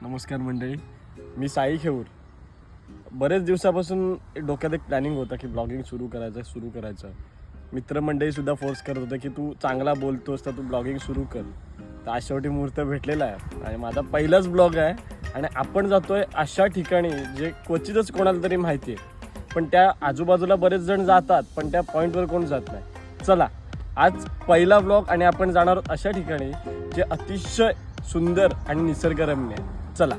नमस्कार मंडळी, मी साई खेऊर. बरेच दिवसापासून डोक्यात एक प्लॅनिंग होता की ब्लॉगिंग सुरू करायचं. मित्रमंडळीसुद्धा फोर्स करत होतं की तू चांगला बोलतोस तर तू ब्लॉगिंग सुरू कर. तर आज शेवटी मुहूर्त भेटलेला आहे आणि माझा पहिलाच ब्लॉग आहे आणि आपण जातोय अशा ठिकाणी जे क्वचितच कोणाला तरी माहिती आहे, पण त्या आजूबाजूला बरेच जण जातात पण त्या पॉईंटवर कोण जात नाही. चला, आज पहिला ब्लॉग आणि आपण जाणार आहोत अशा ठिकाणी जे अतिशय सुंदर आणि निसर्गरम्य आहे. चला.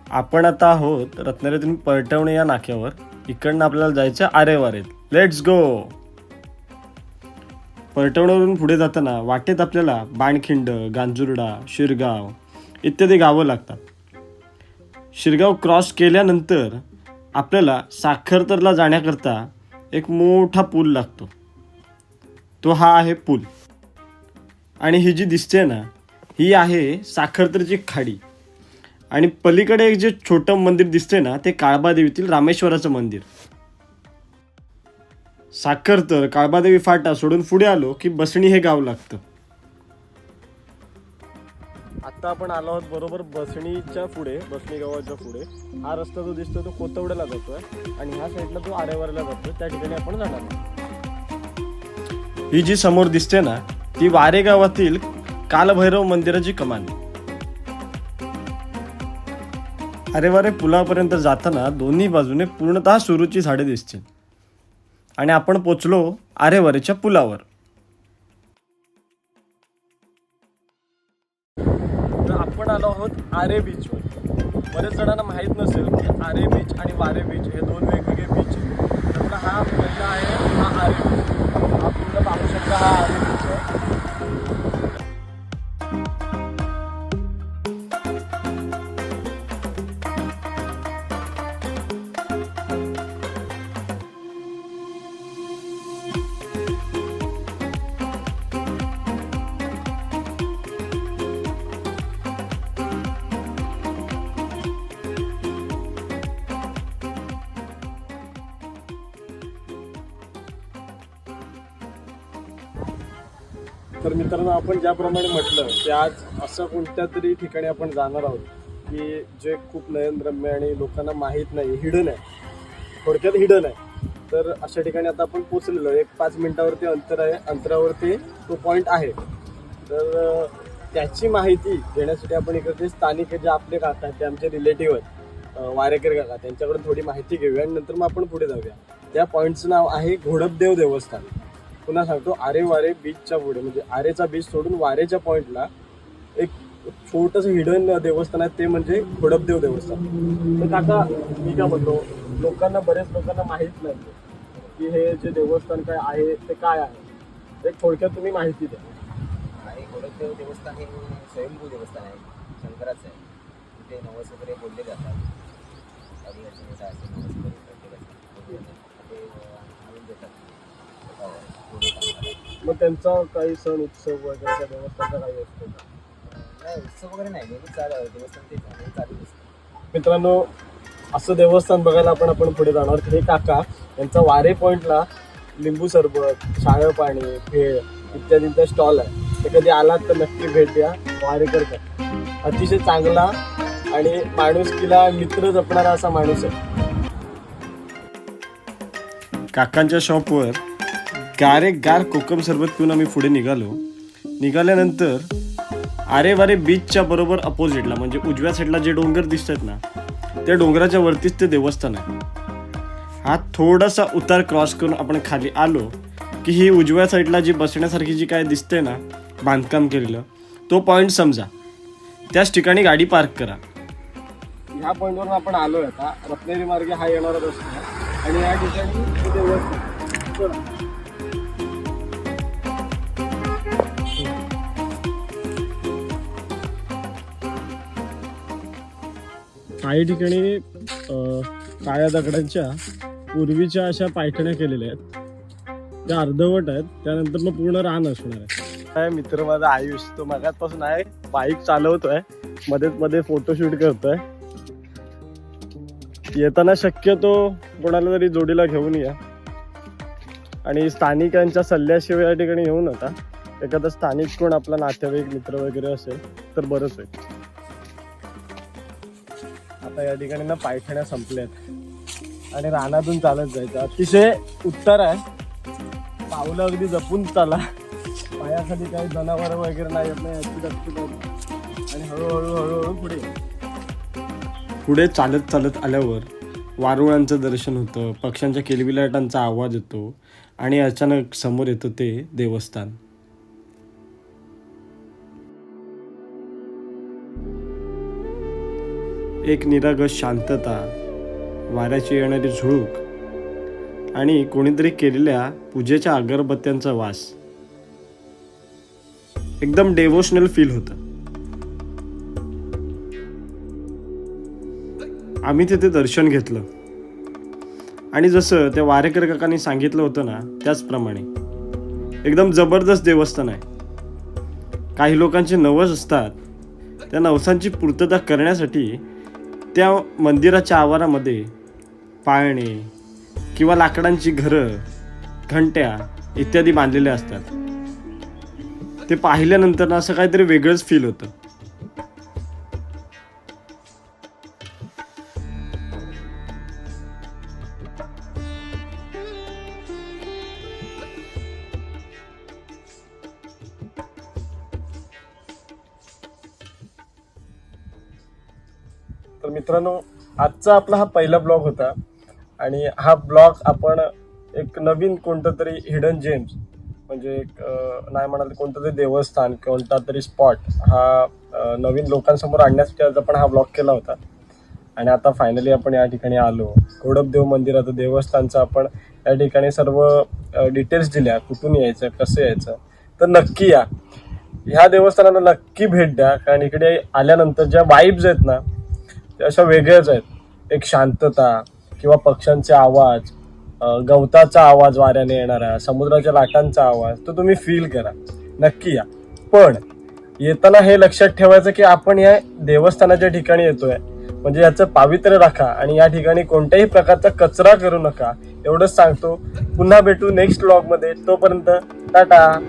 आपण आता आहोत रत्नागिरीतून पळटवणे या नाक्यावर. इकडनं आपल्याला जायचं आरेवारेत. Let's go. पळटवण्यावरून पुढे जाताना वाटेत आपल्याला बाणखिंड, गांजुर्डा, शिरगाव इत्यादी गावं लागतात. शिरगाव क्रॉस केल्यानंतर आपल्याला साखरतरला जाण्याकरता एक मोठा पूल लागतो. तो हा आहे पूल. आणि ही जी दिसते ना, ही आहे साखरतरची खाडी. आणि पलीकडे एक जे छोटं मंदिर दिसते ना, ते काळबादेवीतील रामेश्वराचं मंदिर. साखरतर, काळबादेवी फाटा सोडून पुढे आलो की बसणी हे गाव लागतं. आता आपण आलो आहोत बरोबर बसणीच्या पुढे, बसणी गावाच्या पुढे. हा रस्ता जो दिसतो तो कोतवड्याला जातोय आणि ह्या साईडला तो आरेवारेला जातोय. त्या ठिकाणी आपण जाणार आहोत. ही जी समोर दिसते ना, ती वारे गावातील कालभैरव मंदिराची कमान. आरेवारे पुलापर्यंत जाताना दोन्ही बाजूने पूर्णतः सुरूची झाडे दिसतील आणि आपण पोचलो आरेवारेच्या पुलावर. तर आपण आलो आहोत आरे बीचवर. बरेच जणांना माहीत नसेल की आरे बीच आणि वारे बीच हे दोन वेगवेगळे बीच आहेत. तर हा पहिला आहे हा आरे बीच. हा पूर्ण पाहू शकता, हा आरे बीच आहे. तर मित्रांनो, आपण ज्याप्रमाणे म्हटलं की आज असं कोणत्या तरी ठिकाणी आपण जाणार आहोत की जे खूप नयनरम्य आणि लोकांना माहीत नाही, हिडन आहे, थोडक्यात हिडन आहे. तर अशा ठिकाणी आता आपण पोचलेलो. एक 5 मिनिटावरती अंतरावरती तो पॉईंट आहे. तर त्याची माहिती घेण्यासाठी आपण इकडे स्थानिक जे आपले काका आहेत, ते आमचे रिलेटिव्ह आहेत, वारेकर काका, त्यांच्याकडून थोडी माहिती घेऊया आणि नंतर मग आपण पुढे जाऊया. त्या पॉईंटचं नाव आहे घोडपदेव देवस्थान. पुन्हा सांगतो, आरेवारे बीचच्या पुढे, म्हणजे आरेचा बीच सोडून वारेच्या पॉईंटला एक छोटंसं हिडन देवस्थान आहे, ते म्हणजे घोडपदेव देवस्थान. तर काका, मी काय म्हणतो, बऱ्याच लोकांना माहीत नाही की हे जे देवस्थान काय आहे ते काय आहे. एक थोडक्यात तुम्ही माहिती द्या. आणि घोडपदेव देवस्थान हे स्वयंभू देवस्थान आहे, शंकराचं आहे. तिथे नवस वगैरे बोलले जातात. आदिवासी असे नवस वगैरे ते आणून देतात. मग त्यांचा काही सण उत्सव वगैरे त्या देवस्थानचा काही असतो का? नाही, उत्सव वगैरे नाही, नेहमी देवस्थान ते चालू असतं. मित्रांनो, असं देवस्थान बघायला आपण पुढे जाणार. हे काका यांचा वारे पॉईंटला लिंबू सरबत, शाळं पाणी, भेळ इत्यादींचा स्टॉल आहे. तर कधी आलात तर नक्की भेट द्या. वारेकर का अतिशय चांगला आणि माणुसकीला मित्र जपणारा असा माणूस आहे. काकांच्या शॉपवर गार कोकम सरबत पिऊन आम्ही पुढे निघाल्यानंतर आरेवारे बीचच्या बरोबर अपोजिटला, म्हणजे उजव्या साईडला जे डोंगर दिसतात ना, त्या डोंगराच्या वरतीच ते देवस्थान आहे. हा थोडासा उतार क्रॉस करून आपण खाली आलो की ही उजव्या साईडला जी बसण्यासारखी जी काय दिसते ना, बांधकाम केलेलं, तो पॉईंट समजा. त्याच ठिकाणी गाडी पार्क करा. ह्या पॉईंटवरून आपण आलोय आता. रत्नागिरी मार्गे हा येणारा रस्ता आणि या ठिकाणी देवस्थान. काही ठिकाणी काळ्या दगडांच्या पूर्वीच्या अशा पायथ्या केलेल्या आहेत. त्या अर्धवट आहेत, त्यानंतर मग पूर्ण रान असणार आहे. काय मित्र माझा आयुष, तो मगाचपासून आहे, बाईक चालवतोय, मध्ये फोटोशूट करतोय. येताना शक्यतो कोणाला तरी जोडीला घेऊन या आणि स्थानिकांच्या सल्ल्याशिवाय या ठिकाणी येऊ नका. एखादा स्थानिक कोण आपला नातेवाईक मित्र वगैरे असेल तर बरंच होईल. आता या ठिकाणी ना पायथ्याण्या संपल्यात आणि रानातून चालत जायचं. अतिशय उत्तर आहे, पावलं अगदी जपून चाला, पायाखाली काही जनावर वगैरे नाही येत नाही याची दक्षता घ्या. आणि हळूहळू हळूहळू पुढे चालत चालत आल्यावर वारुळांचं दर्शन होतं, पक्ष्यांच्या किलबिलाटांचा आवाज येतो आणि अचानक समोर येतं ते देवस्थान. एक निरागस शांतता, वाऱ्याची येणारी झुळूक आणि कोणीतरी केलेल्या पूजेच्या अगरबत्त्यांचा वास. एकदम डेवोशनल फील होतं. आम्ही तिथे दर्शन घेतलं आणि जसं त्या वारेकर काकांनी सांगितलं होतं ना त्याचप्रमाणे एकदम जबरदस्त देवस्थान आहे. काही लोकांचे नवस असतात, त्या नवसांची पूर्तता करण्यासाठी त्या मंदिराच्या आवारामध्ये पाळणे किंवा लाकडांची घरं, घंट्या इत्यादी बांधलेल्या असतात. ते पाहिल्यानंतर ना असं काहीतरी वेगळंच फील होतं. तर मित्रांनो, आजचा आपला हा पहिला ब्लॉग होता आणि हा ब्लॉग आपण एक नवीन कोणतं तरी हिडन जेम्स म्हणजे नाही म्हणाल कोणतं तरी देवस्थान, कोणता तरी स्पॉट हा नवीन लोकांसमोर आणण्यासाठी आज आपण हा ब्लॉग केला होता. आणि आता फायनली आपण या ठिकाणी आलो. घोडपदेव मंदिराचं देवस्थानचं आपण या ठिकाणी सर्व डिटेल्स दिल्या, कुठून यायचं, कसं यायचं. तर नक्की या, ह्या देवस्थानाला नक्की भेट द्या, कारण इकडे आल्यानंतर ज्या वाईब्स आहेत ना त्या अशा वेगळ्याच आहेत. एक शांतता किंवा पक्ष्यांचे आवाज, गवताचा आवाज वाऱ्याने येणारा, समुद्राच्या लाटांचा आवाज तो तुम्ही फील करा. नक्की या. पण येताना हे लक्षात ठेवायचं की आपण या देवस्थानाच्या ठिकाणी येतोय म्हणजे याचं पावित्र्य राखा आणि या ठिकाणी कोणत्याही प्रकारचा कचरा करू नका, एवढंच सांगतो. पुन्हा भेटू नेक्स्ट व्लॉगमध्ये. तोपर्यंत टाटा.